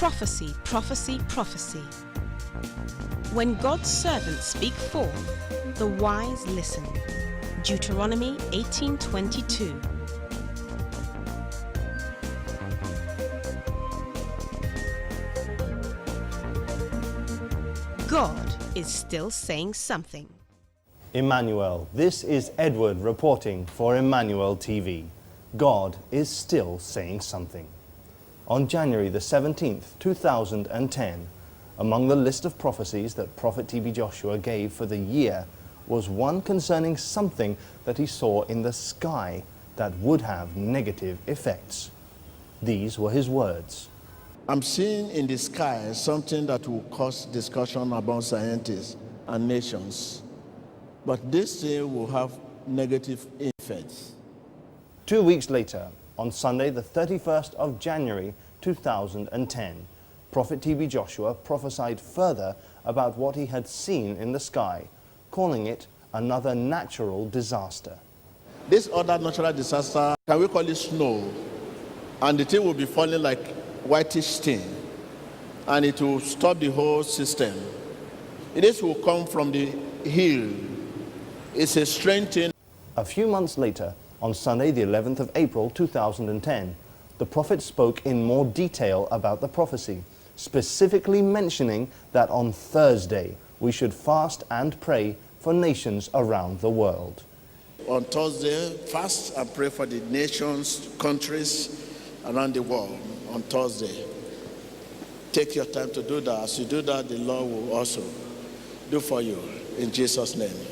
Prophecy, prophecy, prophecy. When God's servants speak forth, the wise listen. Deuteronomy 18:22. God is still saying something. Emmanuel, this is Edward reporting for Emmanuel TV. God is still saying something. On January the 17th, 2010, among the list of prophecies that Prophet T.B. Joshua gave for the year was one concerning something that he saw in the sky that would have negative effects. These were his words. I'm seeing in the sky something that will cause discussion among scientists and nations. But this thing will have negative effects. 2 weeks later, on Sunday the 31st of January 2010, Prophet T.B. Joshua prophesied further about what he had seen in the sky, calling it another natural disaster. This other natural disaster, can we call it snow? And the thing will be falling like whitish stain, and it will stop the whole system. This will come from the hill. It's a strange thing. A few months later, on Sunday the 11th of April 2010, the prophet spoke in more detail about the prophecy, specifically mentioning that on Thursday we should fast and pray for nations around the world. On Thursday, fast and pray for the nations, countries around the world on Thursday. Take your time to do that. As you do that, the Lord will also do for you in Jesus' name.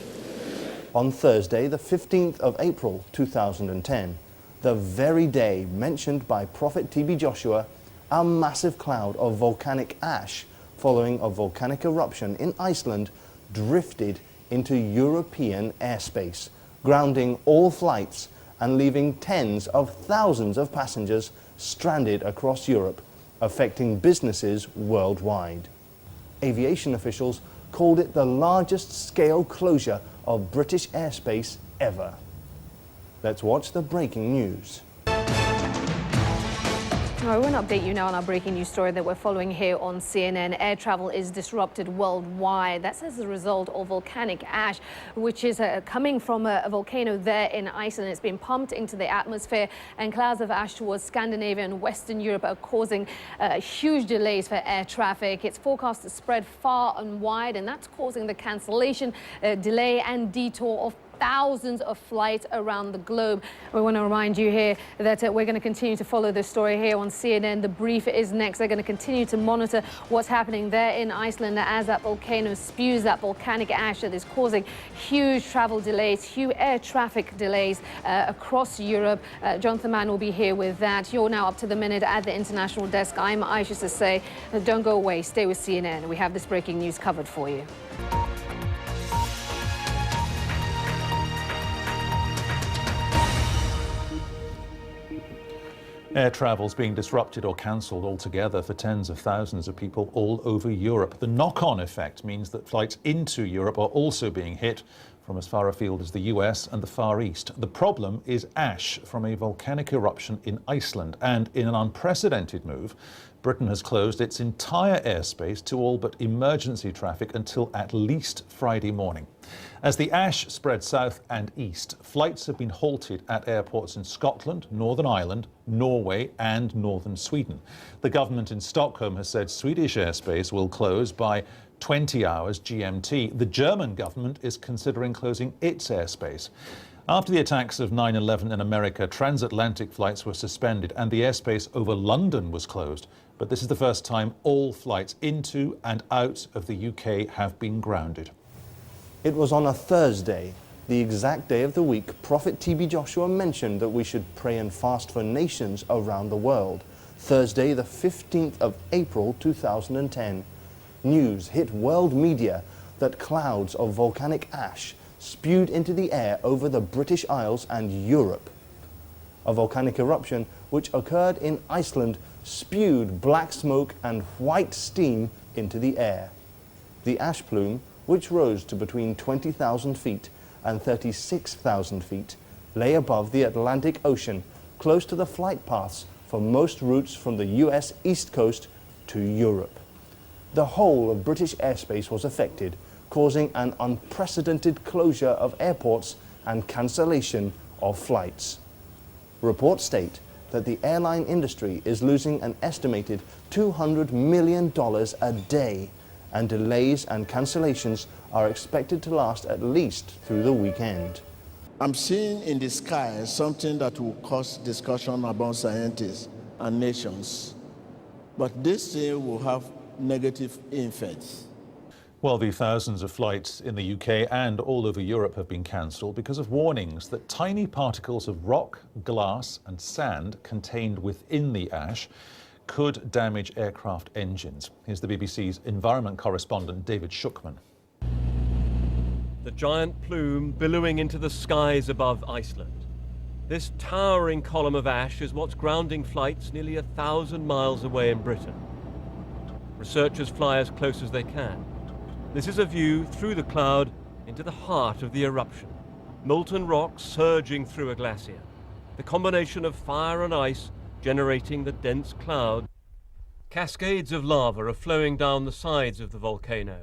On Thursday, the 15th of April 2010, the very day mentioned by Prophet T.B. Joshua, a massive cloud of volcanic ash following a volcanic eruption in Iceland drifted into European airspace, grounding all flights and leaving tens of thousands of passengers stranded across Europe, affecting businesses worldwide. Aviation officials called it the largest scale closure of British airspace ever. Let's watch the breaking news. I want to update you now on our breaking news story that we're following here on CNN. Air travel is disrupted worldwide. That's as a result of volcanic ash, which is coming from a volcano there in Iceland. It's been pumped into the atmosphere, and clouds of ash towards Scandinavia and Western Europe are causing huge delays for air traffic. It's forecast to spread far and wide, and that's causing the cancellation, delay and detour of thousands of flights around the globe. We want to remind you here that we're going to continue to follow this story here on CNN. The brief is next. They're going to continue to monitor what's happening there in Iceland as that volcano spews that volcanic ash that is causing huge travel delays, huge air traffic delays across Europe. Jonathan Mann will be here with that. You're now up to the minute at the international desk. I'm Aisha to say, don't go away. Stay with CNN. We have this breaking news covered for you. Air travel's being disrupted or cancelled altogether for tens of thousands of people all over Europe. The knock-on effect means that flights into Europe are also being hit from as far afield as the US and the Far East. The problem is ash from a volcanic eruption in Iceland, and in an unprecedented move, Britain has closed its entire airspace to all but emergency traffic until at least Friday morning. As the ash spread south and east, flights have been halted at airports in Scotland, Northern Ireland, Norway and northern Sweden. The government in Stockholm has said Swedish airspace will close by 20 hours GMT. The German government is considering closing its airspace. After the attacks of 9/11 in America, transatlantic flights were suspended and the airspace over London was closed. But this is the first time all flights into and out of the UK have been grounded. It was on a Thursday, the exact day of the week Prophet T.B. Joshua mentioned that we should pray and fast for nations around the world. Thursday, the 15th of April 2010. News hit world media that clouds of volcanic ash spewed into the air over the British Isles and Europe. A volcanic eruption which occurred in Iceland spewed black smoke and white steam into the air. The ash plume, which rose to between 20,000 feet and 36,000 feet, lay above the Atlantic Ocean, close to the flight paths for most routes from the US East Coast to Europe. The whole of British airspace was affected, causing an unprecedented closure of airports and cancellation of flights. Reports state that the airline industry is losing an estimated $200 million a day, and delays and cancellations are expected to last at least through the weekend. I'm seeing in the sky something that will cause discussion among scientists and nations. But this thing will have negative effects. Well, the thousands of flights in the UK and all over Europe have been cancelled because of warnings that tiny particles of rock, glass and sand contained within the ash could damage aircraft engines. Here's the BBC's environment correspondent David Shookman. The giant plume billowing into the skies above Iceland. This towering column of ash is what's grounding flights nearly 1,000 miles away in Britain. Researchers fly as close as they can. This is a view through the cloud into the heart of the eruption. Molten rock surging through a glacier. The combination of fire and ice generating the dense cloud. Cascades of lava are flowing down the sides of the volcano.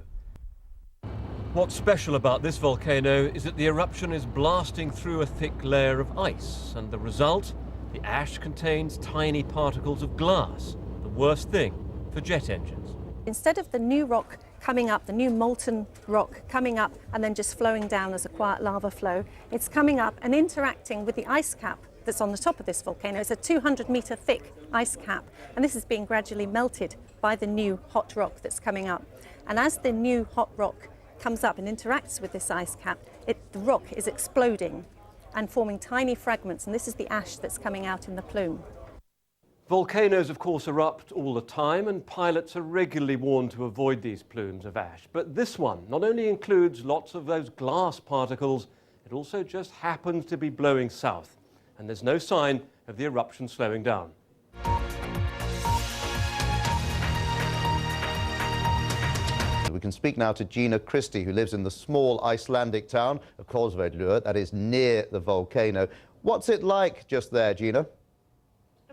What's special about this volcano is that the eruption is blasting through a thick layer of ice, and the result, the ash contains tiny particles of glass, the worst thing for jet engines. Instead of the new rock coming up, the new molten rock coming up and then just flowing down as a quiet lava flow, it's coming up and interacting with the ice cap that's on the top of this volcano. It's a 200-metre thick ice cap, and this is being gradually melted by the new hot rock that's coming up. And as the new hot rock comes up and interacts with this ice cap, the rock is exploding and forming tiny fragments, and this is the ash that's coming out in the plume. Volcanoes, of course, erupt all the time, and pilots are regularly warned to avoid these plumes of ash. But this one not only includes lots of those glass particles, it also just happens to be blowing south, and there's no sign of the eruption slowing down. We can speak now to Gina Christie, who lives in the small Icelandic town of Kolsveitur, that is near the volcano. What's it like just there, Gina?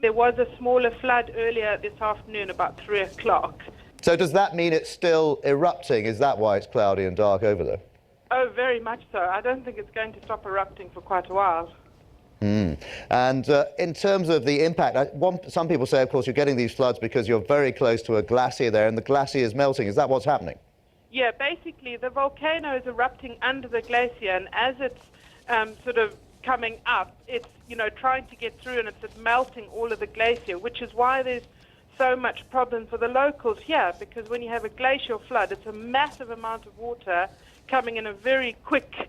There was a smaller flood earlier this afternoon, about 3 o'clock. So does that mean it's still erupting? Is that why it's cloudy and dark over there? Oh, very much so. I don't think it's going to stop erupting for quite a while. And in terms of the impact, some people say, of course, you're getting these floods because you're very close to a glacier there and the glacier is melting. Is that what's happening? Yeah, basically the volcano is erupting under the glacier, and as it's sort of coming up, it's, trying to get through, and it's melting all of the glacier, which is why there's so much problem for the locals here, because when you have a glacial flood, it's a massive amount of water coming in a very quick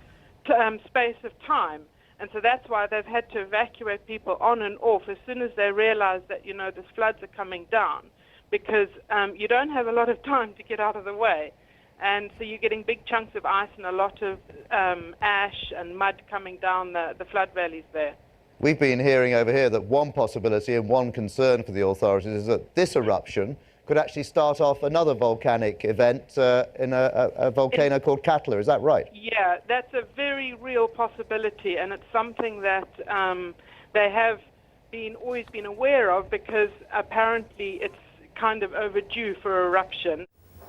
space of time. And so that's why they've had to evacuate people on and off as soon as they realize that, the floods are coming down, because you don't have a lot of time to get out of the way. And so you're getting big chunks of ice and a lot of ash and mud coming down the flood valleys there. We've been hearing over here that one possibility and one concern for the authorities is that this eruption could actually start off another volcanic event in a volcano called Katla. Is that right? Yeah, that's a very real possibility, and it's something that they have always been aware of, because apparently it's kind of overdue for eruption.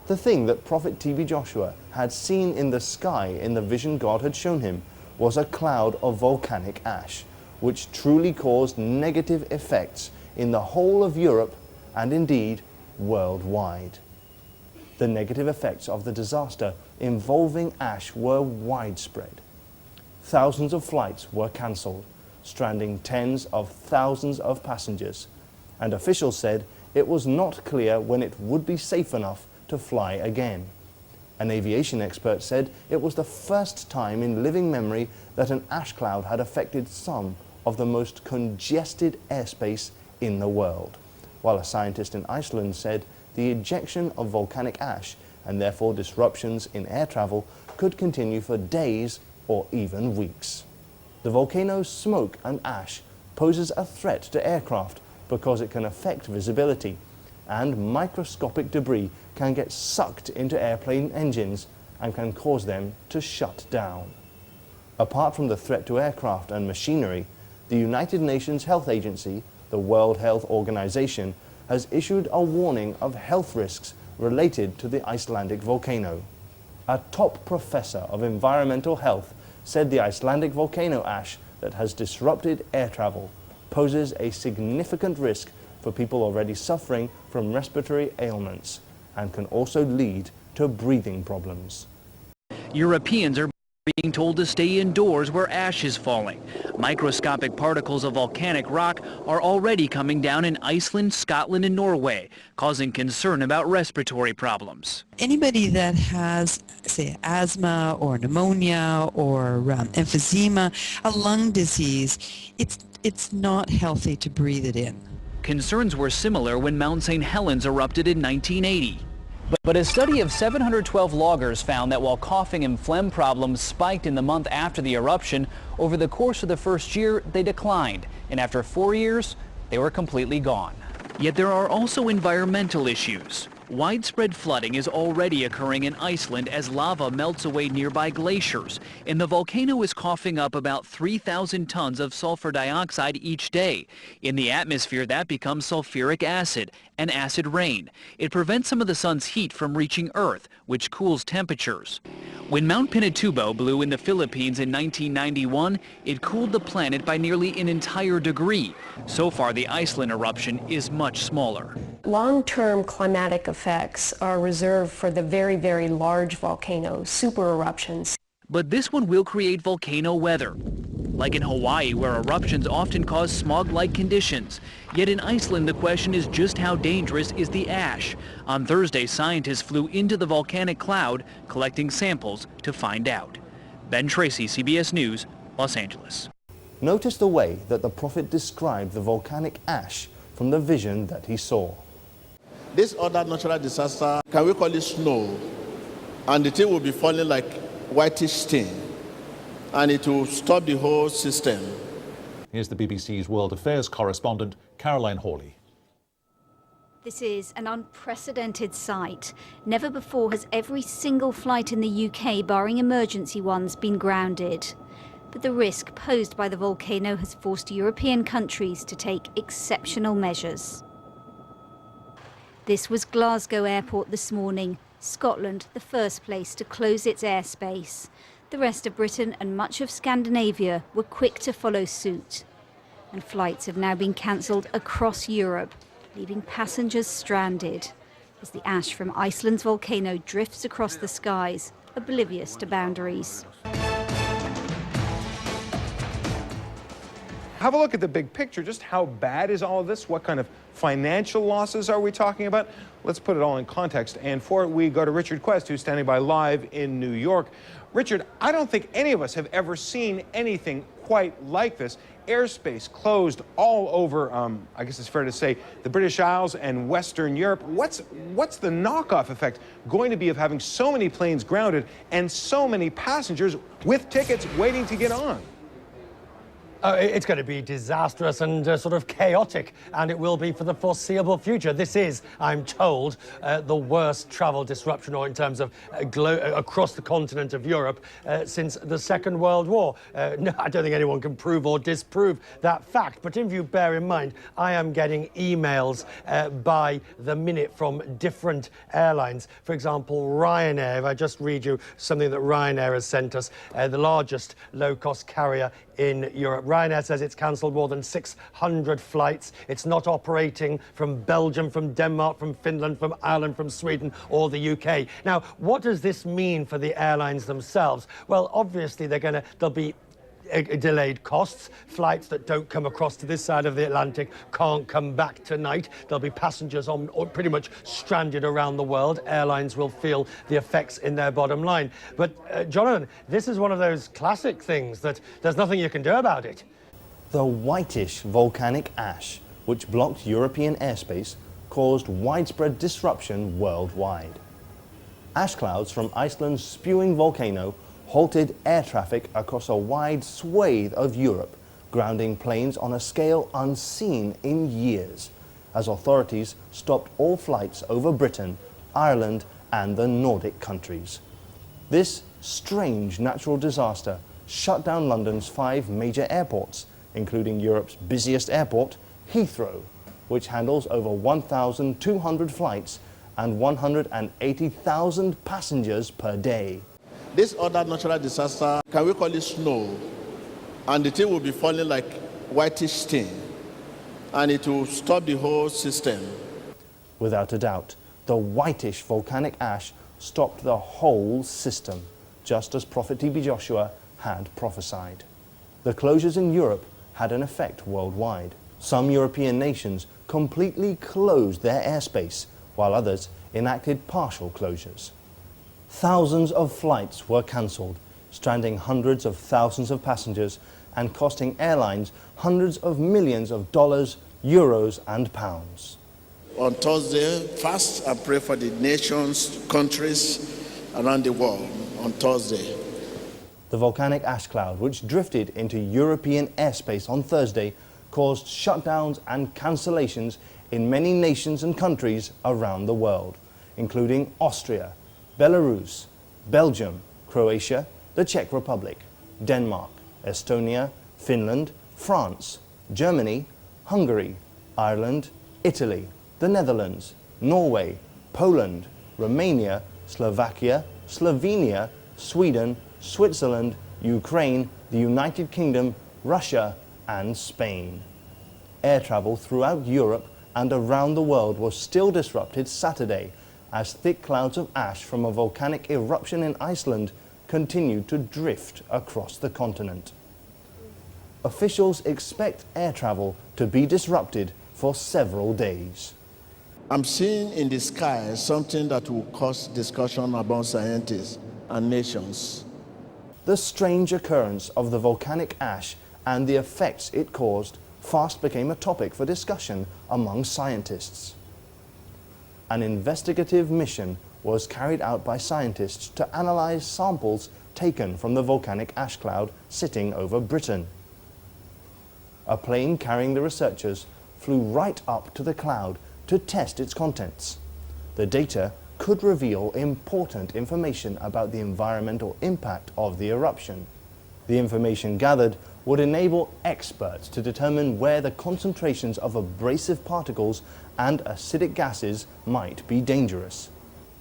The thing that Prophet TB Joshua had seen in the sky in the vision God had shown him was a cloud of volcanic ash, which truly caused negative effects in the whole of Europe and indeed worldwide. The negative effects of the disaster involving ash were widespread. Thousands of flights were cancelled, stranding tens of thousands of passengers, and officials said it was not clear when it would be safe enough to fly again. An aviation expert said it was the first time in living memory that an ash cloud had affected some of the most congested airspace in the world, while a scientist in Iceland said the ejection of volcanic ash and therefore disruptions in air travel could continue for days or even weeks. The volcano's smoke and ash poses a threat to aircraft because it can affect visibility, and microscopic debris can get sucked into airplane engines and can cause them to shut down. Apart from the threat to aircraft and machinery, the United Nations Health Agency, the World Health Organization, has issued a warning of health risks related to the Icelandic volcano. A top professor of environmental health said the Icelandic volcano ash that has disrupted air travel poses a significant risk for people already suffering from respiratory ailments and can also lead to breathing problems. Europeans are being told to stay indoors where ash is falling. Microscopic particles of volcanic rock are already coming down in Iceland, Scotland and Norway, causing concern about respiratory problems. Anybody that has, say, asthma or pneumonia or emphysema, a lung disease, it's not healthy to breathe it in. Concerns were similar when Mount St. Helens erupted in 1980. But a study of 712 loggers found that while coughing and phlegm problems spiked in the month after the eruption, over the course of the first year, they declined. And after 4 years, they were completely gone. Yet there are also environmental issues. Widespread flooding is already occurring in Iceland as lava melts away nearby glaciers, and the volcano is coughing up about 3,000 tons of sulfur dioxide each day. In the atmosphere, that becomes sulfuric acid and acid rain. It prevents some of the sun's heat from reaching Earth, which cools temperatures. When Mount Pinatubo blew in the Philippines in 1991, it cooled the planet by nearly an entire degree. So far, the Iceland eruption is much smaller. Long-term climatic effects are reserved for the very, very large volcanoes, super eruptions. But this one will create volcano weather, like in Hawaii, where eruptions often cause smog-like conditions. Yet in Iceland, the question is just how dangerous is the ash? On Thursday, scientists flew into the volcanic cloud, collecting samples to find out. Ben Tracy, CBS News, Los Angeles. Notice the way that the prophet described the volcanic ash from the vision that he saw. This other natural disaster, can we call it snow? And the thing will be falling like whitish stain, and it will stop the whole system. Here's the BBC's World Affairs correspondent, Caroline Hawley. This is an unprecedented sight. Never before has every single flight in the UK, barring emergency ones, been grounded. But the risk posed by the volcano has forced European countries to take exceptional measures. This was Glasgow Airport this morning. Scotland, the first place to close its airspace. The rest of Britain and much of Scandinavia were quick to follow suit. And flights have now been cancelled across Europe, leaving passengers stranded as the ash from Iceland's volcano drifts across the skies, oblivious to boundaries. Have a look at the big picture. Just how bad is all of this? What kind of financial losses are we talking about? Let's put it all in context. And for it, we go to Richard Quest, who's standing by live in New York. Richard, I don't think any of us have ever seen anything quite like this. Airspace closed all over, I guess it's fair to say, the British Isles and Western Europe. What's the knockoff effect going to be of having so many planes grounded and so many passengers with tickets waiting to get on? It's going to be disastrous and sort of chaotic, and it will be for the foreseeable future. This is, I'm told, the worst travel disruption, or in terms of across the continent of Europe, since the Second World War. No, I don't think anyone can prove or disprove that fact, but if you bear in mind, I am getting emails by the minute from different airlines. For example, Ryanair. If I just read you something that Ryanair has sent us, the largest low-cost carrier in Europe. Ryanair says it's cancelled more than 600 flights. It's not operating from Belgium, from Denmark, from Finland, from Ireland, from Sweden or the UK. Now, what does this mean for the airlines themselves? Well, obviously there'll be delayed costs. Flights that don't come across to this side of the Atlantic can't come back tonight. There'll be passengers on pretty much stranded around the world. Airlines will feel the effects in their bottom line. But Jonathan, this is one of those classic things that there's nothing you can do about it. The Whitish volcanic ash, which blocked European airspace, caused widespread disruption worldwide. Ash clouds from Iceland's spewing volcano halted air traffic across a wide swathe of Europe, grounding planes on a scale unseen in years, as authorities stopped all flights over Britain, Ireland and the Nordic countries. This strange natural disaster shut down London's 5 major airports, including Europe's busiest airport, Heathrow, which handles over 1,200 flights and 180,000 passengers per day. This other natural disaster, can we call it snow? And the thing will be falling like whitish stain, and it will stop the whole system. Without a doubt, the Whitish volcanic ash stopped the whole system, just as Prophet TB Joshua had prophesied. The closures in Europe had an effect worldwide. Some European nations completely closed their airspace, while others enacted partial closures. Thousands of flights were cancelled, stranding hundreds of thousands of passengers and costing airlines hundreds of millions of dollars, euros and pounds. On Thursday, fast and pray for the nations, countries around the world on Thursday. The volcanic ash cloud, which drifted into European airspace on Thursday, caused shutdowns and cancellations in many nations and countries around the world, including Austria, Belarus, Belgium, Croatia, the Czech Republic, Denmark, Estonia, Finland, France, Germany, Hungary, Ireland, Italy, the Netherlands, Norway, Poland, Romania, Slovakia, Slovenia, Sweden, Switzerland, Ukraine, the United Kingdom, Russia and Spain. Air travel throughout Europe and around the world was still disrupted Saturday as thick clouds of ash from a volcanic eruption in Iceland continued to drift across the continent. Officials expect air travel to be disrupted for several days. I'm seeing in the sky something that will cause discussion among scientists and nations. The strange occurrence of the volcanic ash and the effects it caused fast became a topic for discussion among scientists. An investigative mission was carried out by scientists to analyze samples taken from the volcanic ash cloud sitting over Britain. A plane carrying the researchers flew right up to the cloud to test its contents. The data could reveal important information about the environmental impact of the eruption. The information gathered would enable experts to determine where the concentrations of abrasive particles and acidic gases might be dangerous.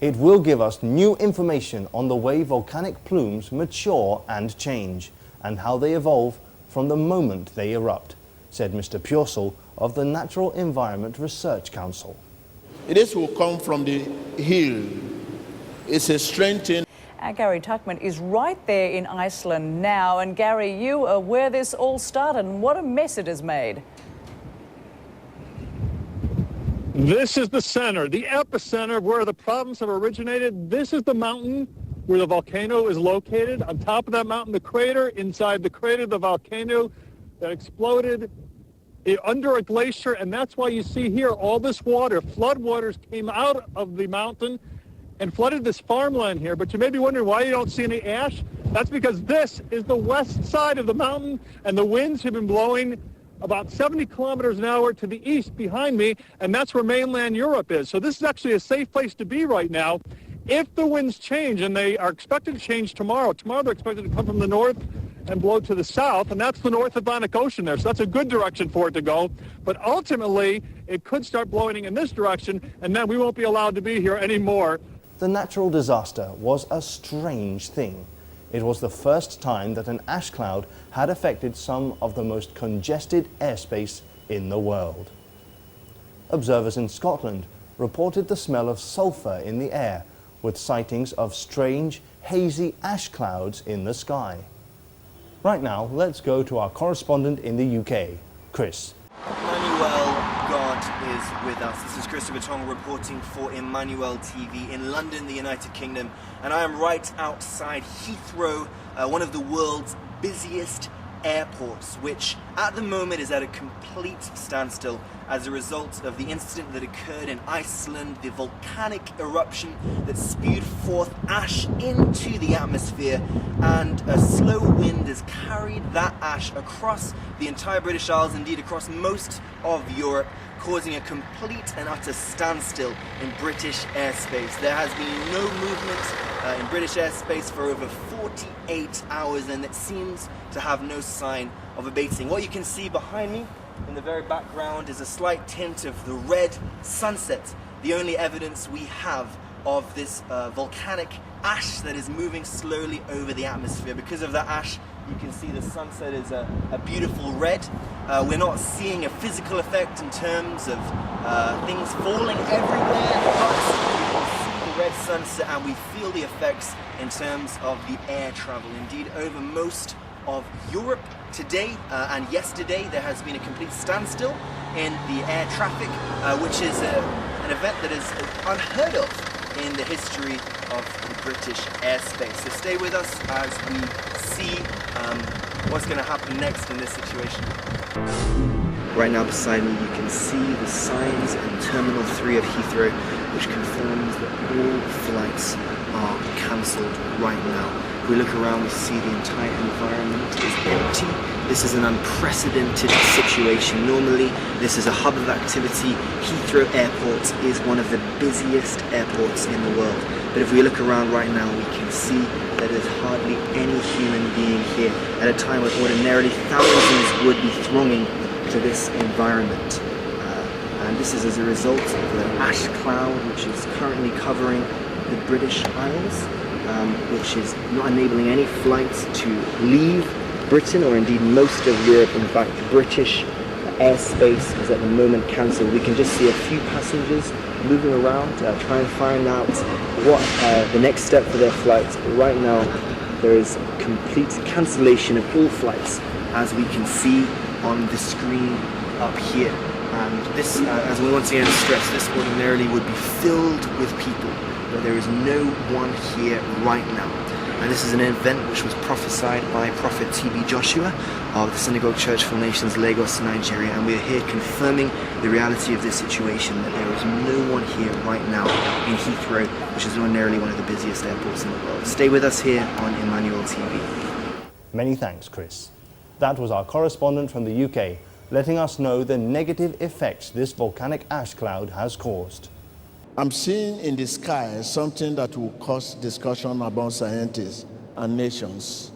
It will give us new information on the way volcanic plumes mature and change, and how they evolve from the moment they erupt, said Mr. Purcell of the Natural Environment Research Council. This will come from the hill. It's a strange thing. Gary Tuckman is right there in Iceland now. And Gary, you are where this all started and what a mess it has made. This is the center, the epicenter of where the problems have originated. This is the mountain where the volcano is located. On top of that mountain, the crater. Inside the crater, the volcano that exploded under a glacier. And that's why you see here all this water. Floodwaters came out of the mountain and flooded this farmland here. But you may be wondering why you don't see any ash. That's because this is the west side of the mountain, and the winds have been blowing about 70 kilometers an hour to the east behind me, and that's where mainland Europe is. So this is actually a safe place to be right now. If the winds change, and they are expected to change tomorrow they're expected to come from the north and blow to the south, and that's the North Atlantic Ocean there. So that's a good direction for it to go. But ultimately, it could start blowing in this direction, and then we won't be allowed to be here anymore. The natural disaster was a strange thing. It was the first time that an ash cloud had affected some of the most congested airspace in the world. Observers in Scotland reported the smell of sulphur in the air, with sightings of strange, hazy ash clouds in the sky. Right now, let's go to our correspondent in the UK, Chris. Emmanuel, God is with us. This is Christopher Tong reporting for Emmanuel TV in London, the United Kingdom, and I am right outside Heathrow, one of the world's busiest airports, which at the moment is at a complete standstill as a result of the incident that occurred in Iceland, the volcanic eruption that spewed forth ash into the atmosphere, and a slow wind has carried that ash across the entire British Isles, indeed across most of Europe, causing a complete and utter standstill in British airspace. There has been no movement in British airspace for over 48 hours, and it seems to have no sign of abating. What you can see behind me In the very background is a slight tint of the red sunset, the only evidence we have of this volcanic ash that is moving slowly over the atmosphere. Because of that ash, you can see the sunset is a beautiful red. We're not seeing a physical effect in terms of things falling everywhere, but we can see the red sunset and we feel the effects in terms of the air travel. Indeed, over most of Europe today and yesterday, there has been a complete standstill in the air traffic, which is an event that is unheard of in the history of the British airspace. So stay with us as we see what's going to happen next in this situation. Right now beside me you can see the signs in Terminal 3 of Heathrow, which confirms that all flights are cancelled right now. If we look around, we see the entire environment is empty. This is an unprecedented situation. Normally, this is a hub of activity. Heathrow Airport is one of the busiest airports in the world. But if we look around right now, we can see that there's hardly any human being here at a time when ordinarily thousands would be thronging to this environment. And this is as a result of the ash cloud, which is currently covering the British Isles, which is not enabling any flights to leave Britain or indeed most of Europe. In fact, British airspace is at the moment cancelled. We can just see a few passengers moving around, trying to find out what the next step for their flights. But right now, there is complete cancellation of all flights, as we can see on the screen up here. And this, as we once again stress, this ordinarily would be filled with people, but there is no one here right now. And this is an event which was prophesied by Prophet TB Joshua of the Synagogue Church for Nations, Lagos, Nigeria, and we're here confirming the reality of this situation, that there is no one here right now in Heathrow, which is ordinarily one of the busiest airports in the world. Stay with us here on Emmanuel TV. Many thanks, Chris. That was our correspondent from the UK, letting us know the negative effects this volcanic ash cloud has caused. I'm seeing in the sky something that will cause discussion about scientists and nations.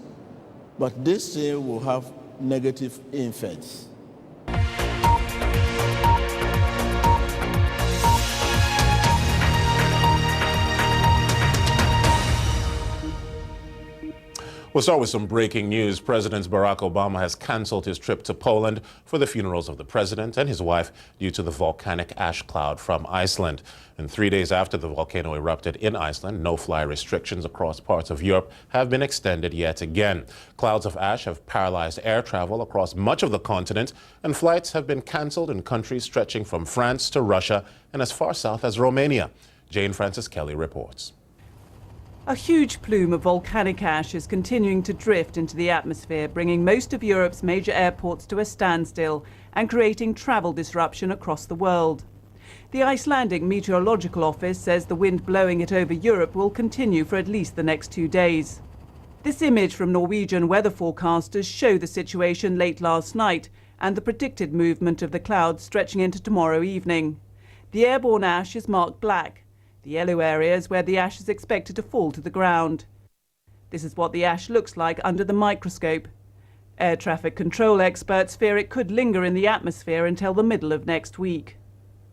But this thing will have negative effects. We'll start with some breaking news. President Barack Obama has canceled his trip to Poland for the funerals of the president and his wife due to the volcanic ash cloud from Iceland. And 3 days after the volcano erupted in Iceland, no-fly restrictions across parts of Europe have been extended yet again. Clouds of ash have paralyzed air travel across much of the continent, and flights have been canceled in countries stretching from France to Russia and as far south as Romania. Jane Francis Kelly reports. A huge plume of volcanic ash is continuing to drift into the atmosphere, bringing most of Europe's major airports to a standstill and creating travel disruption across the world. The Icelandic Meteorological Office says the wind blowing it over Europe will continue for at least the next 2 days. This image from Norwegian weather forecasters show the situation late last night and the predicted movement of the clouds stretching into tomorrow evening. The airborne ash is marked black. The yellow areas where the ash is expected to fall to the ground. This is what the ash looks like under the microscope. Air traffic control experts fear it could linger in the atmosphere until the middle of next week.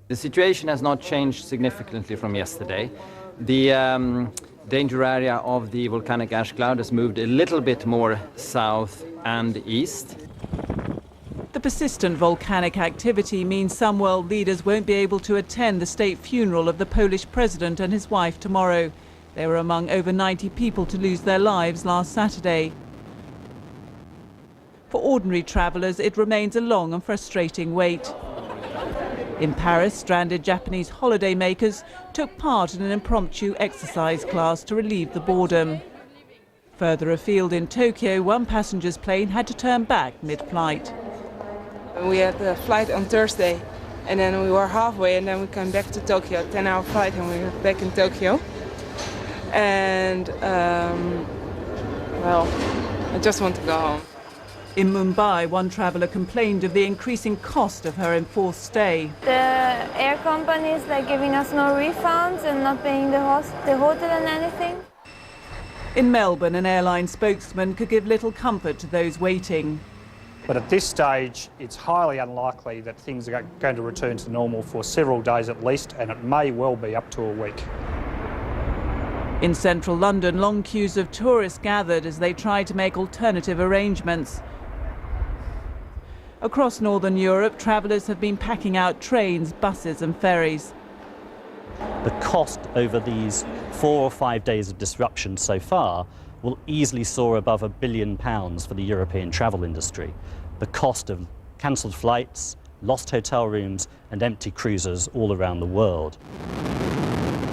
The situation has not changed significantly from yesterday. The danger area of the volcanic ash cloud has moved a little bit more south and east. The persistent volcanic activity means some world leaders won't be able to attend the state funeral of the Polish president and his wife tomorrow. They were among over 90 people to lose their lives last Saturday. For ordinary travellers, it remains a long and frustrating wait. In Paris, stranded Japanese holidaymakers took part in an impromptu exercise class to relieve the boredom. Further afield in Tokyo, one passenger's plane had to turn back mid-flight. We had a flight on Thursday, and then we were halfway, and then we came back to Tokyo, 10-hour flight, and we were back in Tokyo. And, well, I just want to go home. In Mumbai, one traveller complained of the increasing cost of her enforced stay. The air companies, they're giving us no refunds and not paying the hotel and anything. In Melbourne, an airline spokesman could give little comfort to those waiting. But at this stage, it's highly unlikely that things are going to return to normal for several days at least, and it may well be up to a week. In central London, long queues of tourists gathered as they tried to make alternative arrangements. Across northern Europe, travellers have been packing out trains, buses and ferries. The cost over these 4 or 5 days of disruption so far will easily soar above £1 billion for the European travel industry. The cost of cancelled flights, lost hotel rooms and empty cruises all around the world.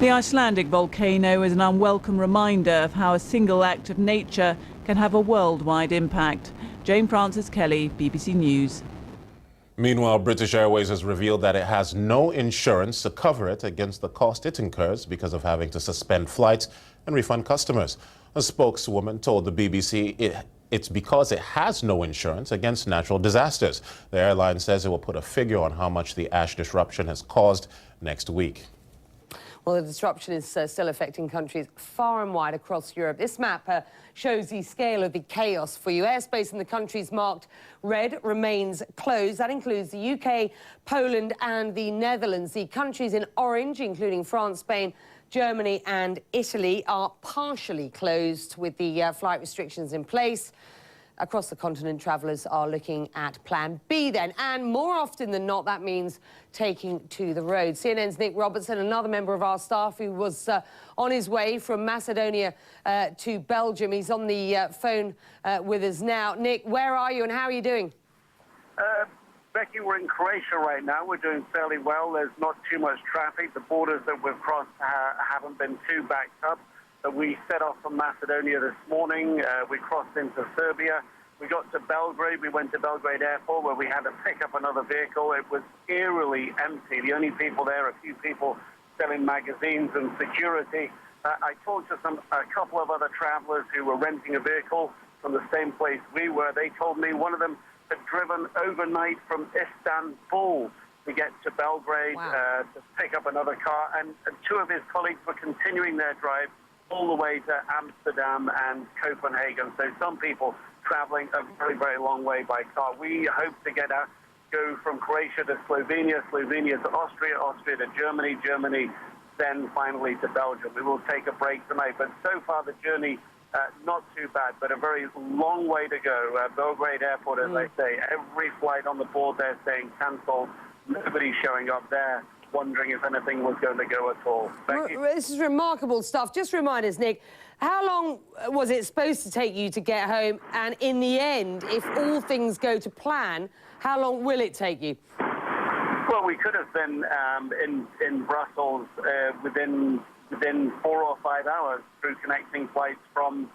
The Icelandic volcano is an unwelcome reminder of how a single act of nature can have a worldwide impact. Jane Francis Kelly, BBC News. Meanwhile, British Airways has revealed that it has no insurance to cover it against the cost it incurs because of having to suspend flights and refund customers. A spokeswoman told the BBC it's because it has no insurance against natural disasters. The airline says it will put a figure on how much the ash disruption has caused next week. Well, the disruption is still affecting countries far and wide across Europe. This map shows the scale of the chaos for you. Airspace in the countries marked red remains closed. That includes the UK, Poland and the Netherlands. The countries in orange, including France, Spain, Germany and Italy, are partially closed with the flight restrictions in place. Across the continent, travellers are looking at Plan B then, and more often than not, that means taking to the road. CNN's Nick Robertson, another member of our staff who was on his way from Macedonia to Belgium. He's on the phone with us now. Nick, where are you and how are you doing? Becky, we're in Croatia right now. We're doing fairly well. There's not too much traffic. The borders that we've crossed haven't been too backed up. We set off from Macedonia this morning. We crossed into Serbia. We got to Belgrade. We went to Belgrade Airport where we had to pick up another vehicle. It was eerily empty. The only people there, a few people selling magazines and security. I talked to a couple of other travelers who were renting a vehicle from the same place we were. They told me one of them had driven overnight from Istanbul to get to Belgrade to pick up another car. And two of his colleagues were continuing their drive all the way to Amsterdam and Copenhagen. So some people traveling a very, very long way by car. We hope to go from Croatia to Slovenia, Slovenia to Austria, Austria to Germany, Germany then finally to Belgium. We will take a break tonight, but so far the journey not too bad, but a very long way to go. Belgrade Airport, as I say, every flight on the board they're saying cancelled. Nobody's showing up there, wondering if anything was going to go at all. This is remarkable stuff. Just remind us, Nick, how long was it supposed to take you to get home? And in the end, if all things go to plan, how long will it take you? Well, we could have been in Brussels within 4 or 5 hours through connecting flights from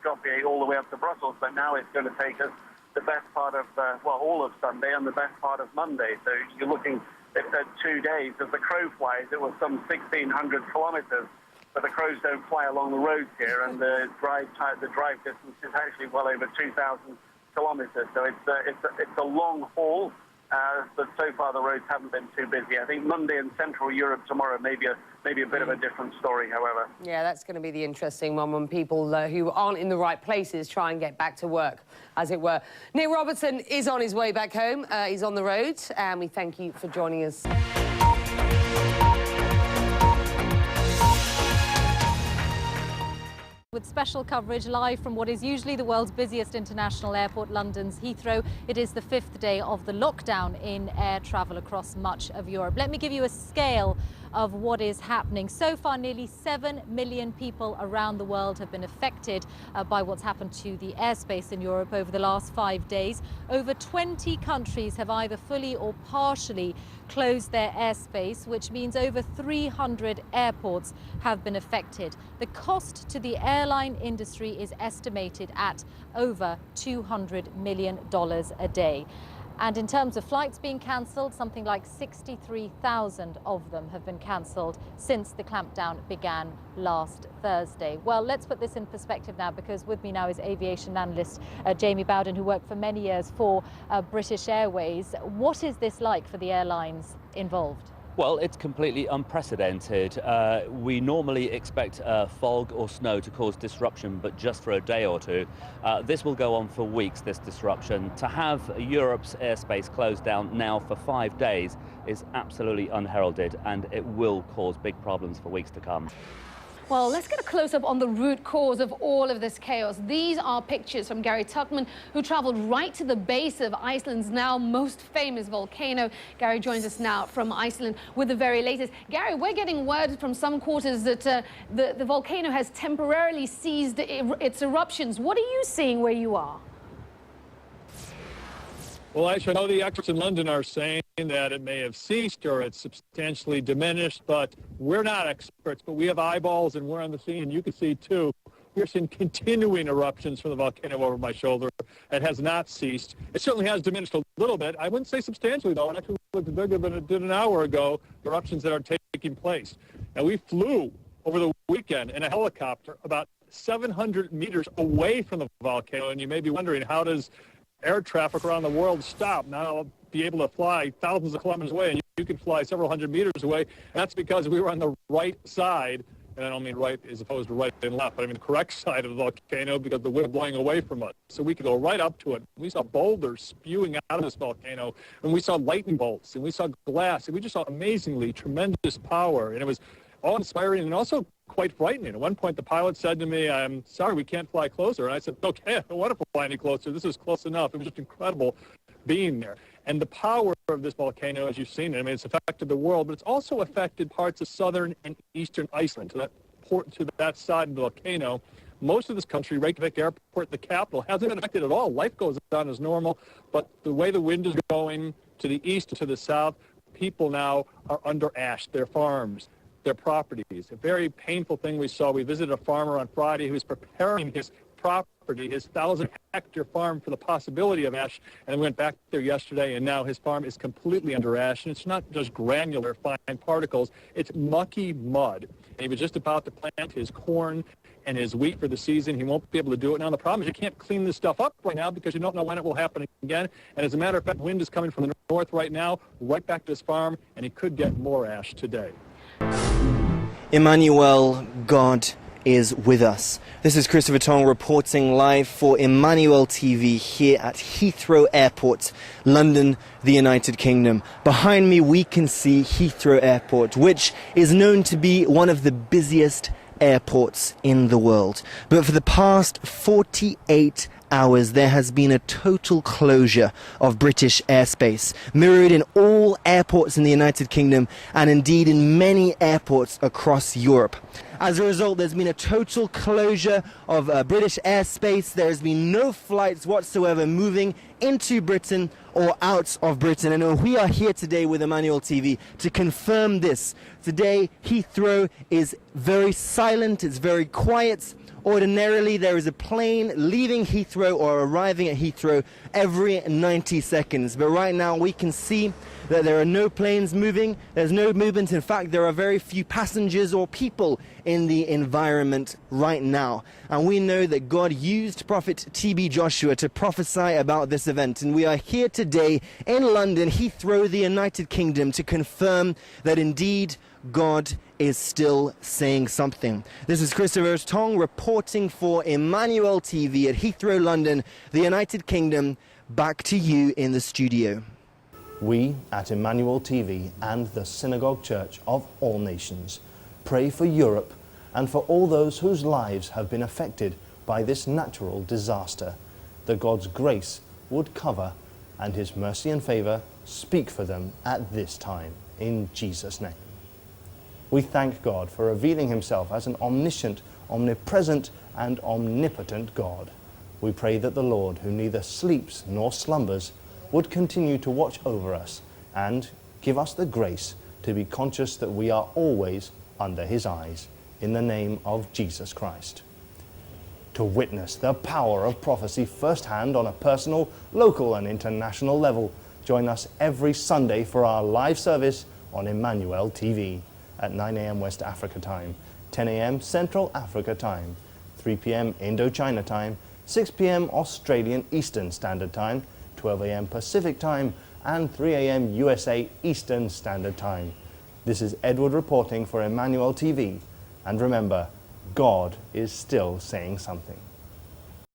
Skopje all the way up to Brussels. But now it's going to take us the best part of, all of Sunday and the best part of Monday. So you're looking at 2 days. As the crow flies, it was some 1,600 kilometres. But the crows don't fly along the roads here, and the drive distance is actually well over 2,000 kilometres. So it's a long haul. But so far the roads haven't been too busy. I think Monday in Central Europe tomorrow may be a bit of a different story, however. Yeah, that's going to be the interesting one when people who aren't in the right places try and get back to work, as it were. Nick Robertson is on his way back home. He's on the road, and we thank you for joining us. With special coverage live from what is usually the world's busiest international airport, London's Heathrow. It is the 5th day of the lockdown in air travel across much of Europe. Let me give you a scale of what is happening. So far, nearly 7 million people around the world have been affected by what's happened to the airspace in Europe over the last 5 days. Over 20 countries have either fully or partially closed their airspace, which means over 300 airports have been affected. The cost to the airline industry is estimated at over $200 million a day. And in terms of flights being cancelled, something like 63,000 of them have been cancelled since the clampdown began last Thursday. Well, let's put this in perspective now, because with me now is aviation analyst Jamie Bowden, who worked for many years for British Airways. What is this like for the airlines involved? Well, it's completely unprecedented. We normally expect fog or snow to cause disruption, but just for a day or two. This will go on for weeks, this disruption. To have Europe's airspace closed down now for 5 days is absolutely unheralded, and it will cause big problems for weeks to come. Well, let's get a close-up on the root cause of all of this chaos. These are pictures from Gary Tuckman, who traveled right to the base of Iceland's now most famous volcano. Gary joins us now from Iceland with the very latest. Gary, we're getting word from some quarters that the volcano has temporarily ceased its eruptions. What are you seeing where you are? Well, I know the experts in London are saying that it may have ceased or it's substantially diminished, but we're not experts, but we have eyeballs and we're on the scene, and you can see too. We're seeing continuing eruptions from the volcano over my shoulder. It has not ceased. It certainly has diminished a little bit. I wouldn't say substantially, though. It actually looks bigger than it did an hour ago, the eruptions that are taking place. And we flew over the weekend in a helicopter about 700 meters away from the volcano, and you may be wondering, how does air traffic around the world stop? Now I'll be able to fly thousands of kilometers away, and you can fly several hundred meters away. And that's because we were on the right side, and I don't mean right as opposed to right and left, but I mean the correct side of the volcano, because the wind blowing away from us. So we could go right up to it. We saw boulders spewing out of this volcano, and we saw lightning bolts, and we saw glass, and we just saw amazingly tremendous power, and it was awe-inspiring and also quite frightening. At one point, the pilot said to me, "I'm sorry, we can't fly closer." And I said, "Okay, I don't want to fly any closer. This is close enough." It was just incredible being there. And the power of this volcano, as you've seen, I mean, it's affected the world, but it's also affected parts of southern and eastern Iceland. To that side of the volcano, most of this country, Reykjavik Airport, the capital, hasn't been affected at all. Life goes on as normal, but the way the wind is going to the east and to the south, people now are under ash, their farms, their properties. A very painful thing we saw. We visited a farmer on Friday who was preparing his property, his 1,000-hectare farm, for the possibility of ash, and we went back there yesterday, and now his farm is completely under ash, and it's not just granular fine particles, it's mucky mud. And he was just about to plant his corn and his wheat for the season. He won't be able to do it now. The problem is you can't clean this stuff up right now because you don't know when it will happen again. And as a matter of fact, wind is coming from the north right now, right back to his farm, and he could get more ash today. Emmanuel, God is with us. This is Christopher Tong reporting live for Emmanuel TV here at Heathrow Airport, London, the United Kingdom. Behind me we can see Heathrow Airport, which is known to be one of the busiest airports in the world. But for the past 48 hours there has been a total closure of British airspace, mirrored in all airports in the United Kingdom and indeed in many airports across Europe. As a result, there's been a total closure of British airspace. There has been no flights whatsoever moving into Britain or out of Britain. And we are here today with Emmanuel TV to confirm this. Today, Heathrow is very silent, it's very quiet. Ordinarily, there is a plane leaving Heathrow or arriving at Heathrow every 90 seconds. But right now, we can see that there are no planes moving. There's no movement. In fact, there are very few passengers or people in the environment right now. And we know that God used Prophet TB Joshua to prophesy about this event. And we are here today in London, Heathrow, the United Kingdom, to confirm that indeed God is still saying something. This is Christopher Tong reporting for Emmanuel TV at Heathrow, London, the United Kingdom. Back to you in the studio. We at Emmanuel TV and the Synagogue Church of All Nations pray for Europe and for all those whose lives have been affected by this natural disaster, that God's grace would cover and His mercy and favor speak for them at this time, in Jesus' name. We thank God for revealing Himself as an omniscient, omnipresent, and omnipotent God. We pray that the Lord, who neither sleeps nor slumbers, would continue to watch over us and give us the grace to be conscious that we are always under His eyes, in the name of Jesus Christ. To witness the power of prophecy firsthand on a personal, local, and international level, join us every Sunday for our live service on Emmanuel TV at 9 a.m. West Africa time, 10 a.m. Central Africa time, 3 p.m. Indochina time, 6 p.m. Australian Eastern Standard Time, 12 a.m. Pacific Time, and 3 a.m. USA Eastern Standard Time. This is Edward reporting for Emmanuel TV. And remember, God is still saying something.